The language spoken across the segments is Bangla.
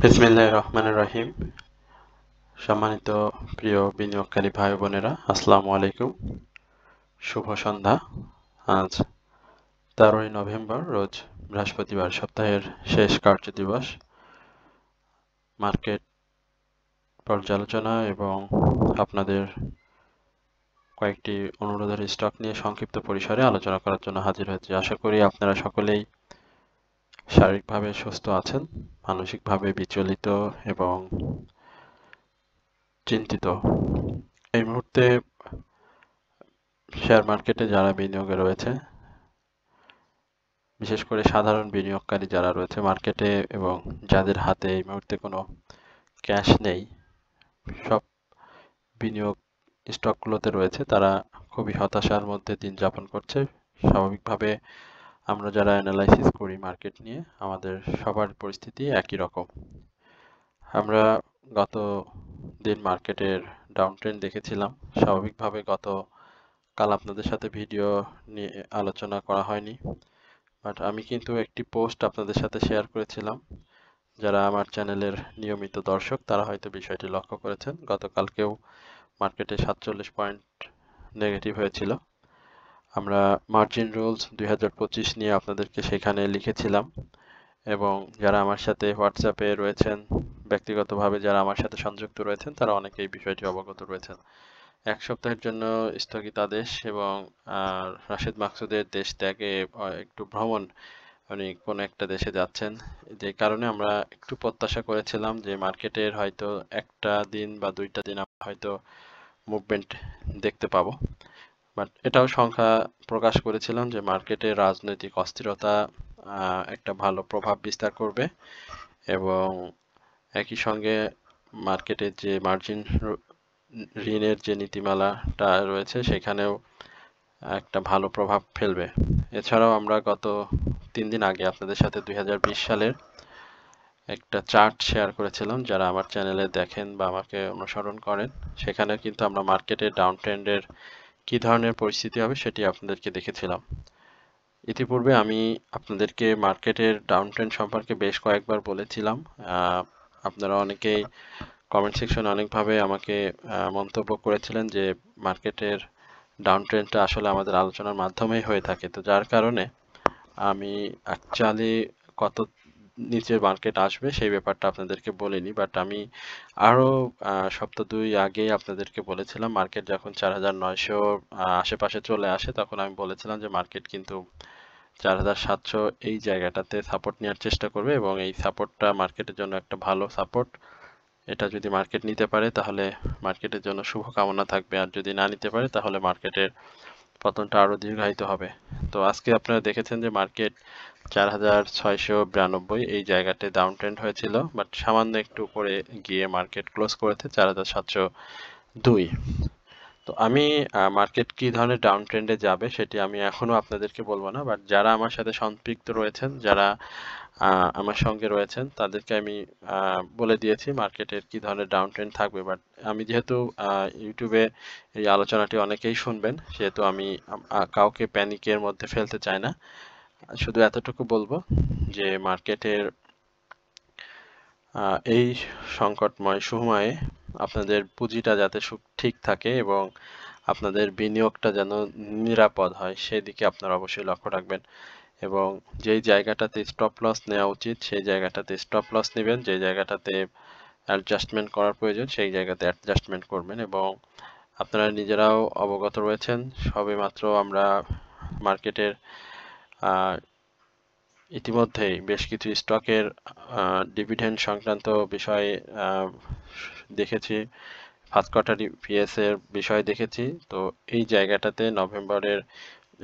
বিসমিল্লাহির রহমানির রহিম। সম্মানিত প্রিয় বিনিয়োগকারী ভাই বোনেরা, আসসালামু আলাইকুম। শুভ সন্ধ্যা। আজ 13ই নভেম্বর, রোজ বৃহস্পতিবার, সপ্তাহের শেষ কার্যদিবস। মার্কেট পর্যালোচনা এবং আপনাদের কয়েকটি অনুরোধের স্টক নিয়ে সংক্ষিপ্ত পরিসরে আলোচনা করার জন্য হাজির হয়েছি। আশা করি আপনারা সকলেই শারীরিকভাবে সুস্থ আছেন, মানসিকভাবে বিচলিত এবং চিন্তিত। এই মুহূর্তে শেয়ার মার্কেটে যারা বিনিয়োগে রয়েছে, বিশেষ করে সাধারণ বিনিয়োগকারী যারা রয়েছে মার্কেটে এবং যাদের হাতে এই মুহূর্তে কোনো ক্যাশ নেই, সব বিনিয়োগ স্টকগুলোতে রয়েছে, তারা খুবই হতাশার মধ্যে দিন যাপন করছে। স্বাভাবিকভাবে আমরা যারা অ্যানালাইসিস করি মার্কেট নিয়ে, আমাদের সবার পরিস্থিতি একই রকম। আমরা গত দিন মার্কেটের ডাউন ট্রেন্ড দেখেছিলাম। স্বাভাবিকভাবে গতকাল আপনাদের সাথে ভিডিও নিয়ে আলোচনা করা হয়নি, বাট আমি কিন্তু একটি পোস্ট আপনাদের সাথে শেয়ার করেছিলাম। যারা আমার চ্যানেলের নিয়মিত দর্শক তারা হয়তো বিষয়টি লক্ষ্য করেছেন। গতকালকেও মার্কেটে 47 পয়েন্ট নেগেটিভ হয়েছিল। আমরা মার্জিন রুলস 2025 নিয়ে আপনাদেরকে সেখানে লিখেছিলাম, এবং যারা আমার সাথে হোয়াটসঅ্যাপে রয়েছেন, ব্যক্তিগতভাবে যারা আমার সাথে সংযুক্ত রয়েছেন, তারা অনেকেই বিষয়টি অবগত রয়েছেন। এক সপ্তাহের জন্য স্থগিতাদেশ এবং রাশেদ মাকসুদের দেশ ত্যাগে একটু ভ্রমণ, উনি কোন একটা দেশে যাচ্ছেন, যে কারণে আমরা একটু প্রত্যাশা করেছিলাম যে মার্কেটের হয়তো একটা দিন বা দুইটা দিন আমরা হয়তো মুভমেন্ট দেখতে পাবো। বাট এটাও সংখ্যা প্রকাশ করেছিলাম যে মার্কেটে রাজনৈতিক অস্থিরতা একটা ভালো প্রভাব বিস্তার করবে, এবং একই সঙ্গে মার্কেটের যে মার্জিন ঋণের যে নীতিমালাটা রয়েছে সেখানেও একটা ভালো প্রভাব ফেলবে। এছাড়াও আমরা গত 3 দিন আগে আপনাদের সাথে 2020 সালের একটা চার্ট শেয়ার করেছিলাম। যারা আমার চ্যানেলে দেখেন বা আমাকে অনুসরণ করেন, সেখানে কিন্তু আমরা মার্কেটের ডাউন ট্রেন্ডের কি ধরনের পরিস্থিতি হবে সেটি আপনাদেরকে দেখেছিলাম। ইতিপূর্বে আমি আপনাদেরকে মার্কেটের ডাউন ট্রেন্ড সম্পর্কে বেশ কয়েকবার বলেছিলাম। আপনারা অনেকেই কমেন্ট সেকশনে অনেকভাবে আমাকে মন্তব্য করেছিলেন যে মার্কেটের ডাউন ট্রেন্ডটা আসলে আমাদের আলোচনার মাধ্যমেই হয়ে থাকে। তো যার কারণে আমি অ্যাকচুয়ালি কত নিচের মার্কেট আসবে সেই ব্যাপারটা আপনাদেরকে বলিনি, বাট আমি আরো সপ্তাহ 2 আগে আপনাদেরকে বলেছিলাম মার্কেট যখন 4900 আশেপাশে চলে আসে, তখন আমি বলেছিলাম যে মার্কেট কিন্তু 4700 এই জায়গাটাতে সাপোর্ট নেওয়ার চেষ্টা করবে, এবং এই সাপোর্টটা মার্কেটের জন্য একটা ভালো সাপোর্ট। এটা যদি মার্কেট নিতে পারে তাহলে মার্কেটের জন্য শুভকামনা থাকবে, আর যদি না নিতে পারে তাহলে মার্কেটের পতনটা আরো দীর্ঘায়িত হবে। তো আজকে আপনারা দেখেছেন যে মার্কেট 4692 এই জায়গাতে ডাউন ট্রেন্ড হয়েছিল, বাট সামান্য একটু উপরে গিয়ে মার্কেট ক্লোজ করেছে 4702। তো আমি মার্কেট কি ধরনের ডাউন ট্রেন্ডে যাবে সেটি আমি এখনো আপনাদেরকে বলবো না, বাট যারা আমার সাথে সম্পৃক্ত রয়েছেন, যারা আমার সঙ্গে রয়েছেন, তাদেরকে আমি বলে দিয়েছি মার্কেটের কি ধরনের ডাউন ট্রেন্ড থাকবে। বাট আমি যেহেতু ইউটিউবে এই আলোচনাটি অনেকেই শুনবেন, সেহেতু আমি কাউকে প্যানিকের মধ্যে ফেলতে চাই না। শুধু এতটুকু বলবো যে মার্কেটের এই সংকটময় সময়ে আপনাদের পুঁজিটা যাতে ঠিক থাকে এবং আপনাদের বিনিয়োগটা যেন নিরাপদ হয়, সেদিকে আপনারা অবশ্যই লক্ষ্য রাখবেন, এবং যেই জায়গাটাতে স্টপ লস নেওয়া উচিত সেই জায়গাটাতে স্টপ লস নেবেন, যে জায়গাটাতে অ্যাডজাস্টমেন্ট করার প্রয়োজন সেই জায়গাতে অ্যাডজাস্টমেন্ট করবেন। এবং আপনারা নিজেরাও অবগত রয়েছেন, সবেমাত্র আমরা মার্কেটের ইতিমধ্যেই বেশ কিছু স্টকের ডিভিডেন্ড সংক্রান্ত বিষয়ে দেখেছি, ফার্স্ট কোয়ার্টার ইপিএস এর বিষয় দেখেছি। তো এই জায়গাটাতে নভেম্বরের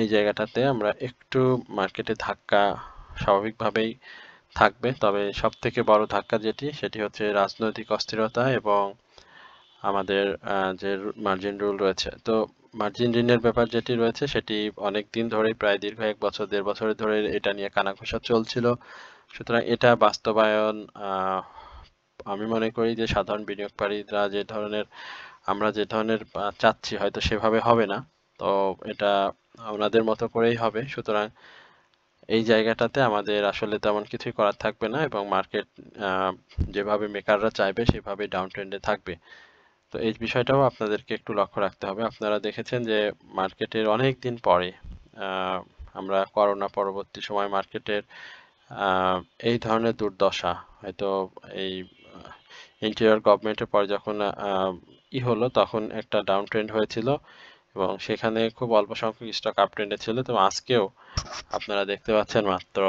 এই জায়গাটাতে আমরা একটু মার্কেটে ধাক্কা স্বাভাবিকভাবেই থাকবে, তবে সব থেকে বড় ধাক্কা সেটি হচ্ছে রাজনৈতিক অস্থিরতা এবং আমাদের যে মার্জিন রুল রয়েছে। তো মার্জিন ঋণের ব্যাপার যেটি রয়েছে সেটি অনেক দিন ধরেই, প্রায় দীর্ঘ 1 বছর 1.5 বছর ধরে এটা নিয়ে কানাঘুষা চলছিল। সুতরাং এটা বাস্তবায়ন আমি মনে করি যে সাধারণ বিনিয়োগকারীরা আমরা যে ধরনের চাচ্ছি হয়তো সেভাবে হবে না। তো এটা ওনাদের মতো করেই হবে। সুতরাং এই জায়গাটাতে আমাদের আসলে তেমন কিছুই করার থাকবে না এবং মার্কেট যেভাবে মেকাররা চাইবে সেভাবে ডাউন ট্রেন্ডে থাকবে। তো এই বিষয়টাও আপনাদেরকে একটু লক্ষ্য রাখতে হবে। আপনারা দেখেছেন যে মার্কেটের অনেক দিন পরে আহ, আমরা করোনা পরবর্তী সময় মার্কেটের এই ধরনের দুর্দশা হয়তো এই ইন্টেরিয়র গভর্নমেন্টের পরে যখন হলো তখন একটা ডাউন ট্রেন্ড হয়েছিল এবং সেখানে খুব অল্প সংখ্যক স্টক আপ ট্রেন্ডে ছিল। তো আজকেও আপনারা দেখতে পাচ্ছেন মাত্র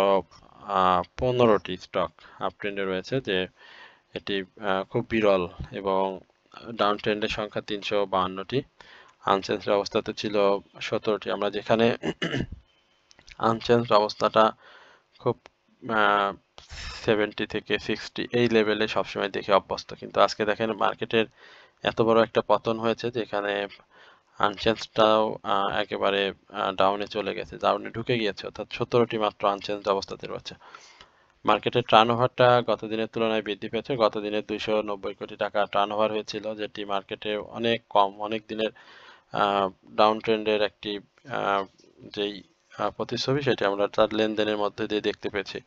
15টি স্টক আপ ট্রেন্ডে রয়েছে, যে এটি খুব বিরল এবং ডাউন ট্রেন্ডের সংখ্যা 352টি, আনচেঞ্জ অবস্থাতে ছিল 17টি। আমরা যেখানে আনচেঞ্জ অবস্থাটা খুব 70 থেকে 60 এই লেভেলে সবসময় দেখে অভ্যস্ত, কিন্তু আজকে দেখেন মার্কেটের এত বড় একটা পতন হয়েছে যেখানে আনচেঞ্জটাও একেবারে ডাউনে চলে গেছে, ডাউনে ঢুকে গিয়েছে, অর্থাৎ 17টি মাত্র আনচেঞ্জ অবস্থাতে রয়েছে। মার্কেটের টার্নওভারটা গত দিনের তুলনায় বৃদ্ধি পেয়েছে। গত দিনে 290 কোটি টাকা টার্নওভার হয়েছিল, যেটি মার্কেটে অনেক কম, অনেক দিনের ডাউন ট্রেন্ডের একটি যেই প্রতিচ্ছবি সেটি আমরা তার লেনদেনের মধ্যে দিয়ে দেখতে পেয়েছি।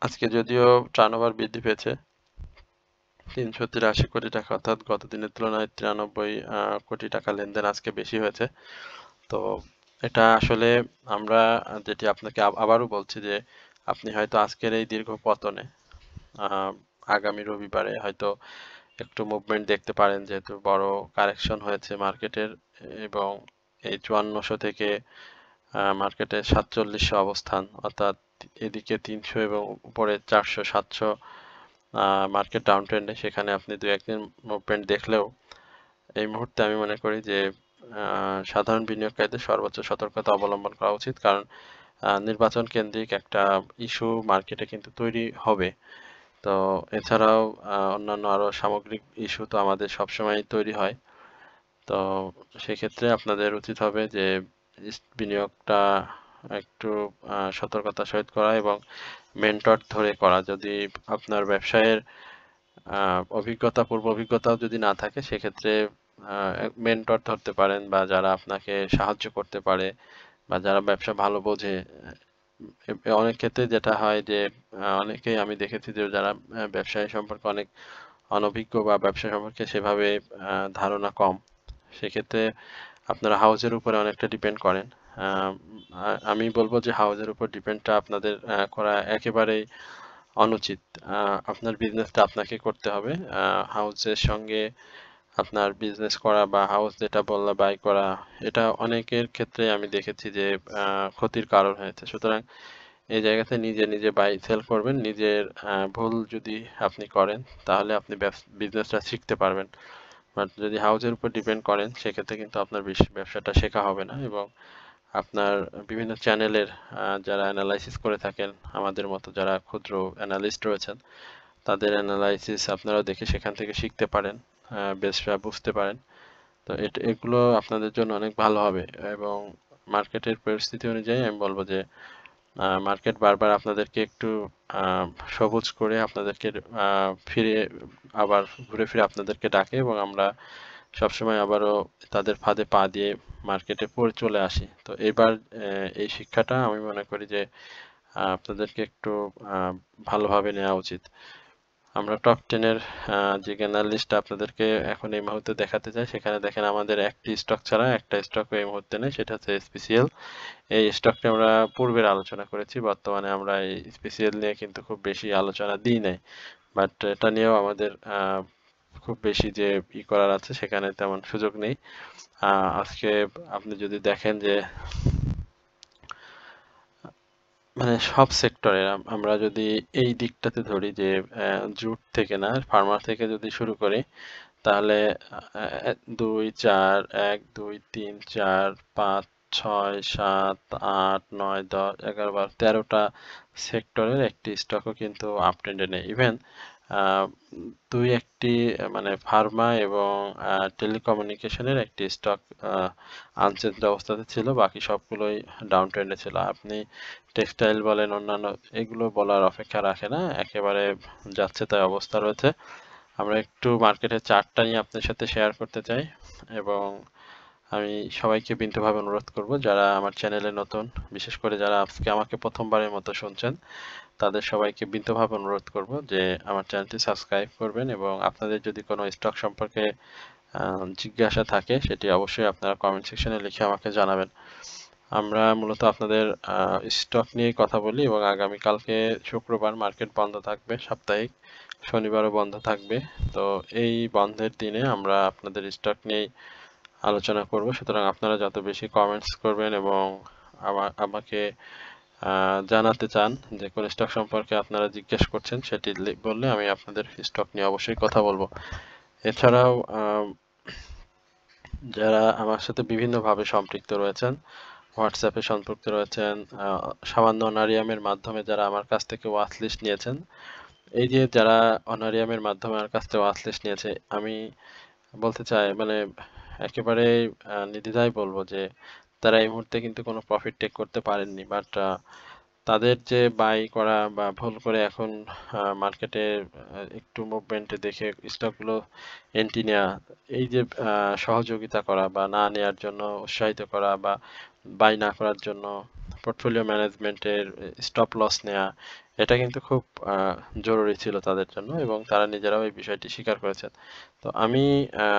আজকে যদিও টার্নওভার বৃদ্ধি পেয়েছে 383 কোটি টাকা, অর্থাৎ গত দিনের তুলনায় 93 কোটি টাকা লেনদেন আজকে বেশি হয়েছে। তো এটা আসলে আমরা যেটি আপনাকে আবারও বলছি যে আপনি হয়তো আজকের এই দীর্ঘ পতনে আগামী রবিবারে হয়তো একটু মুভমেন্ট দেখতে পারেন, যেহেতু বড় কারেকশন হয়েছে মার্কেটের এবং এই 5400 থেকে মার্কেটের 4700 অবস্থান, অর্থাৎ এদিকে 300 এবং উপরে 400 700 মার্কেট ডাউন ট্রেন্ডে, সেখানে আপনি দু একদিন মুভমেন্ট দেখলেও এই মুহূর্তে আমি মনে করি যে সাধারণ বিনিয়োগকারীদের সর্বোচ্চ সতর্কতা অবলম্বন করা উচিত, কারণ নির্বাচন কেন্দ্রিক একটা ইস্যু মার্কেটে কিন্তু তৈরি হবে। তো এছাড়াও অন্যান্য আরো সামগ্রিক ইস্যু তো আমাদের সবসময় তৈরি হয়। তো সেক্ষেত্রে আপনাদের উচিত হবে যে বিনিয়োগটা একটু সতর্কতার সহিত করা এবং মেন্টর ধরে করা। যদি আপনার ব্যবসায়ের পূর্ব অভিজ্ঞতাও যদি না থাকে, সেক্ষেত্রে মেন্টর ধরতে পারেন, বা যারা আপনাকে সাহায্য করতে পারে বা যারা ব্যবসা ভালো বোঝে। অনেক ক্ষেত্রে যেটা হয় যে অনেকেই আমি দেখেছি যে যারা ব্যবসায় সম্পর্কে অনেক অনভিজ্ঞ বা ব্যবসা সম্পর্কে সেভাবে ধারণা কম, সেক্ষেত্রে আপনারা হাউজের উপরে অনেকটা ডিপেন্ড করেন। আমি বলবো যে হাউজের উপর ডিপেন্ডটা আপনাদের করা একেবারেই অনুচিত। আপনার বিজনেসটা আপনাকে করতে হবে। হাউজের সঙ্গে আপনার বিজনেস করা বা হাউস যেটা বললা বাই করা, এটা অনেকের ক্ষেত্রে আমি দেখেছি যে ক্ষতির কারণ হয়েছে। সুতরাং এই জায়গাতে নিজে নিজে বাই সেল করবেন। নিজের ভুল যদি আপনি করেন তাহলে আপনি বিজনেসটা শিখতে পারবেন। বাট যদি হাউজের উপর ডিপেন্ড করেন সেক্ষেত্রে কিন্তু আপনার ব্যবসাটা শেখা হবে না এবং আপনার বিভিন্ন চ্যানেলের যারা অ্যানালাইসিস করে থাকেন, আমাদের মতো যারা ক্ষুদ্র অ্যানালিস্ট রয়েছেন, তাদের অ্যানালাইসিস আপনারা দেখে সেখান থেকে শিখতে পারেন, বেশ বুঝতে পারেন। তো এগুলো আপনাদের জন্য অনেক ভালো হবে এবং মার্কেটের পরিস্থিতি অনুযায়ী আমি বলবো যে মার্কেট বারবার আপনাদেরকে একটু সবুজ করে আপনাদেরকে ফিরে আবার ঘুরে ফিরে আপনাদেরকে ডাকে এবং আমরা সবসময় আবারও তাদের ফাঁদে পা দিয়ে মার্কেটে পড়ে চলে আসি। তো এবার এই শিক্ষাটা আমি মনে করি যে আপনাদেরকে একটু ভালোভাবে নেওয়া উচিত। আমরা টপ 10 এর যে জ্ঞানার লিস্ট আপনাদেরকে এখন এই মুহূর্তে দেখাতে চাই, সেখানে দেখেন আমাদের একটি স্টক ছাড়া একটা স্টক এই মুহূর্তে নেই, সেটা হচ্ছে এসপিসিএল। এই স্টকটি আমরা পূর্বের আলোচনা করেছি, বর্তমানে আমরা এই এসপিসিএল নিয়ে কিন্তু খুব বেশি আলোচনা দিই নাই, বাট এটা নিয়েও আমাদের খুব বেশি যে করার আছে সেখানে তেমন সুযোগ নেই। আজকে আপনি যদি দেখেন যে মানে সব সেক্টরে আমরা যদি এই দিকটাতে ধরি যে জুট থেকে না, ফার্মার থেকে যদি শুরু করি, তাহলে 2 4 1 2 3 4 5 6 7 8 9 10 11 12 13টা সেক্টরের একটি স্টকও কিন্তু আপ ট্রেন্ডে নেই। ইভেন দুই একটি মানে ফার্মা এবং টেলিকমিউনিকেশনের একটি স্টক আনচেঞ্জ অবস্থাতে ছিল, বাকি সবগুলোই ডাউন ট্রেন্ডে ছিল। আপনি টেক্সটাইল বলেন, অন্যান্য এগুলো বলার অপেক্ষা রাখে না, একেবারে যাচ্ছে তাই অবস্থা রয়েছে। আমরা একটু মার্কেটের চার্টটা নিয়ে আপনার সাথে শেয়ার করতে চাই এবং আমি সবাইকে বিনীতভাবে অনুরোধ করব, যারা আমার চ্যানেলে নতুন, বিশেষ করে যারা আজকে আমাকে প্রথমবারের মতো শুনছেন, তাদের সবাইকে বিনীতভাবে অনুরোধ করব যে আমার চ্যানেলটি সাবস্ক্রাইব করবেন, এবং আপনাদের যদি কোনো স্টক সম্পর্কে জিজ্ঞাসা থাকে সেটি অবশ্যই আপনারা কমেন্ট সেকশনে লিখে আমাকে জানাবেন। আমরা মূলত আপনাদের স্টক নিয়ে কথা বলি, এবং আগামীকালকে শুক্রবার মার্কেট বন্ধ থাকবে সাপ্তাহিক, শনিবারও বন্ধ থাকবে। তো এই বন্ধের দিনে আমরা আপনাদের স্টক নিয়ে আলোচনা করব। সুতরাং আপনারা যত বেশি কমেন্টস করবেন এবং আমাকে জানাতে চান যে কোন স্টক সম্পর্কে আপনারা জিজ্ঞেস করছেন, সেটি বললে আমি আপনাদের স্টক নিয়ে অবশ্যই কথা বলবো। এছাড়াও যারা আমার সাথে বিভিন্নভাবে সম্পৃক্ত রয়েছেন, হোয়াটসঅ্যাপে সম্পৃক্ত রয়েছেন, সামান্য অনারিয়ামের মাধ্যমে যারা আমার কাছ থেকে ওয়াচ লিস্ট নিয়েছেন, এই যে যারা অনারিয়ামের মাধ্যমে আমার কাছ থেকে ওয়াচ লিস্ট নিয়েছে, আমি বলতে চাই মানে একেবারে নির্দ্বিধায় বলবো যে তারা এই মুহূর্তে কিন্তু কোনো প্রফিট টেক করতে পারেননি, বাট তাদের যে বাই করা বা ভুল করে এখন মার্কেটে একটু মুভমেন্টে দেখে স্টকগুলো এন্ট্রি নেওয়া, এই যে সহযোগিতা করা বা না নেওয়ার জন্য উৎসাহিত করা বা বাই না করার জন্য পোর্টফোলিও ম্যানেজমেন্টের স্টপ লস নেওয়া, এটা কিন্তু খুব জরুরি ছিল তাদের জন্য, এবং তারা নিজেরাও এই বিষয়টি স্বীকার করেছেন। তো আমি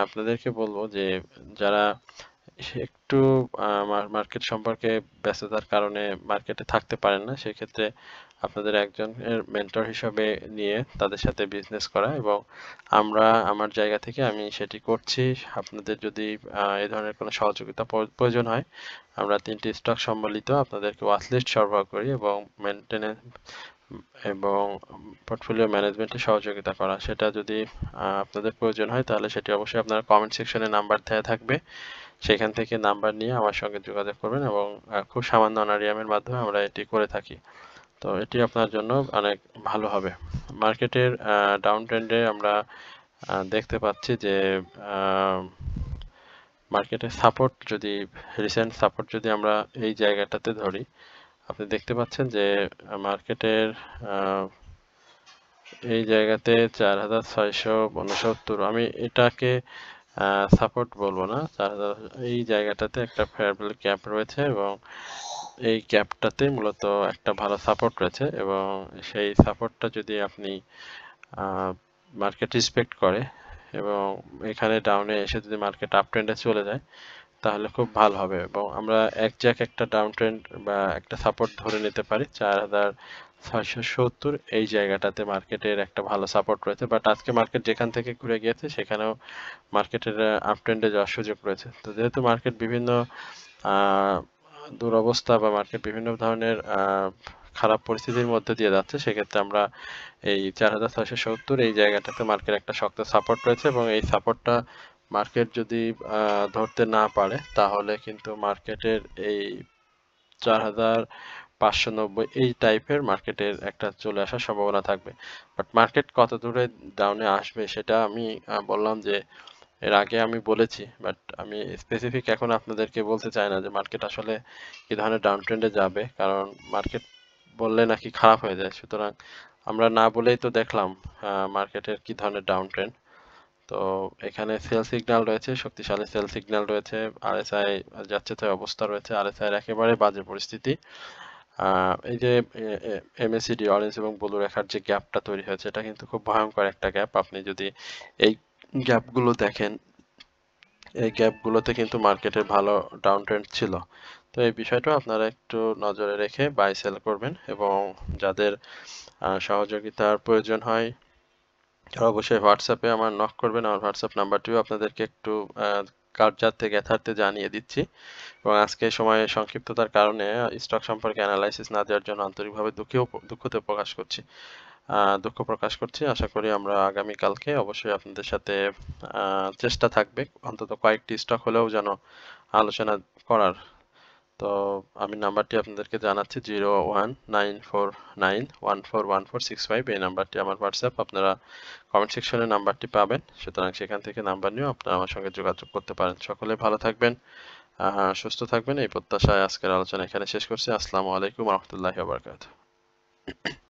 আপনাদেরকে বলবো যে যারা একটু মার্কেট সম্পর্কে ব্যস্ততার কারণে মার্কেটে থাকতে পারেন না, সেক্ষেত্রে আপনাদের একজনের মেন্টর হিসাবে নিয়ে তাদের সাথে বিজনেস করা, এবং আমার জায়গা থেকে আমি সেটি করছি। আপনাদের যদি এই ধরনের কোনো সহযোগিতা প্রয়োজন হয়, আমরা 3টি স্টক সম্বলিত আপনাদেরকে ওয়াচলিস্ট সরবরাহ করি, এবং মেনটেনেন্স এবং পোর্টফোলিও ম্যানেজমেন্টে সহযোগিতা করা, সেটা যদি আপনাদের প্রয়োজন হয় তাহলে সেটি অবশ্যই আপনারা কমেন্ট সেকশনে নাম্বার দেওয়া থাকবে, সেখান থেকে নাম্বার নিয়ে আমার সঙ্গে যোগাযোগ করবেন, এবং খুব সামান্য অনারিয়ামের মাধ্যমে আমরা এটি করে থাকি। তো এটি আপনার জন্য অনেক ভালো হবে। মার্কেটের ডাউন ট্রেন্ডে আমরা দেখতে পাচ্ছি যে মার্কেটের সাপোর্ট যদি রিসেন্ট সাপোর্ট যদি আমরা এই জায়গাটাতে ধরি, আপনি দেখতে পাচ্ছেন যে মার্কেটের এই জায়গাতে 4669, আমি এটাকে সাপোর্ট বলবো না, এই জায়গাটাতে একটা ফেয়ার ভ্যালু গ্যাপ রয়েছে, এবং এই গ্যাপটাতে মূলত একটা ভালো সাপোর্ট রয়েছে, এবং সেই সাপোর্টটা যদি আপনি মার্কেট রেসপেক্ট করে এবং এখানে ডাউনে এসে যদি মার্কেট আপ ট্রেন্ডে চলে যায় তাহলে খুব ভালো হবে, এবং আমরা একটা ডাউন ট্রেন্ড বা একটা সাপোর্ট ধরে নিতে পারি 4670, এই জায়গাটাতে মার্কেটের একটা ভালো সাপোর্ট রয়েছে, বাট আজকে মার্কেট যেখান থেকে ঘুরে গিয়েছে সেখানেও মার্কেটের আপ ট্রেন্ডে যাওয়ার সুযোগ রয়েছে। তো যেহেতু মার্কেট বিভিন্ন দুরবস্থা বা মার্কেট বিভিন্ন ধরনের খারাপ পরিস্থিতির মধ্যে দিয়ে যাচ্ছে, সেক্ষেত্রে আমরা এই 4670 এই জায়গাটাতে মার্কেট একটা শক্ত সাপোর্ট রয়েছে, এবং এই সাপোর্টটা মার্কেট যদি ধরতে না পারে তাহলে কিন্তু মার্কেটের এই 4590 এই টাইপের মার্কেটের একটা চলে আসার সম্ভাবনা থাকবে। বাট মার্কেট কত দূরে ডাউনে আসবে সেটা আমি বললাম যে এর আগে আমি বলেছি, বাট আমি স্পেসিফিক এখন আপনাদেরকে বলতে চাই না যে মার্কেট আসলে কি ধরনের ডাউন ট্রেন্ডে যাবে, কারণ মার্কেট বললে নাকি খারাপ হয়ে যায়। সুতরাং আমরা না বলেই তো দেখলাম মার্কেটের কি ধরনের ডাউন ট্রেন্ড। তো এখানে সেল সিগন্যাল রয়েছে, শক্তিশালী সেল সিগন্যাল রয়েছে, আরএসআই যাচ্ছে তাই অবস্থা রয়েছে, আরএসআই এর একেবারে বাজে পরিস্থিতি। এই যে এমএসিডি অরেঞ্জ এবং ব্লু রেখার যে গ্যাপটা তৈরি হয়েছে, এটা কিন্তু খুব ভয়ঙ্কর একটা গ্যাপ। আপনি যদি এই গ্যাপগুলো দেখেন, এই গ্যাপগুলোতে কিন্তু মার্কেটের ভালো ডাউন ট্রেন্ড ছিল। তো এই বিষয়টা আপনারা একটু নজরে রেখে বাই সেল করবেন, এবং যাদের সহযোগিতার প্রয়োজন হয় তারা অবশ্যই হোয়াটসঅ্যাপে আমার নক করবেন। আমার হোয়াটসঅ্যাপ নাম্বারটিও আপনাদেরকে একটু কার্যার্থে জ্ঞাতার্থে জানিয়ে দিচ্ছি, এবং আজকে সময়ের সংক্ষিপ্ততার কারণে স্টক সম্পর্কে অ্যানালাইসিস না দেওয়ার জন্য আন্তরিকভাবে দুঃখ প্রকাশ করছি। আশা করি আমরা আগামীকালকে অবশ্যই আপনাদের সাথে চেষ্টা থাকবে অন্তত কয়েকটি স্টক হলেও যেন আলোচনা করার। তো আমি নাম্বারটি আপনাদেরকে জানাচ্ছি, 01949141465, এই নাম্বারটি আমার হোয়াটসঅ্যাপ। আপনারা কমেন্ট সেকশনে নাম্বারটি পাবেন, সুতরাং সেখান থেকে নাম্বার নিয়েও আপনারা আমার সঙ্গে যোগাযোগ করতে পারেন। সকলে ভালো থাকবেন, সুস্থ থাকবেন, এই প্রত্যাশায় আজকের আলোচনা এখানে শেষ করছি। আসসালামু আলাইকুম রহমতুল্লাহি ওয়া বারাকাতুহু।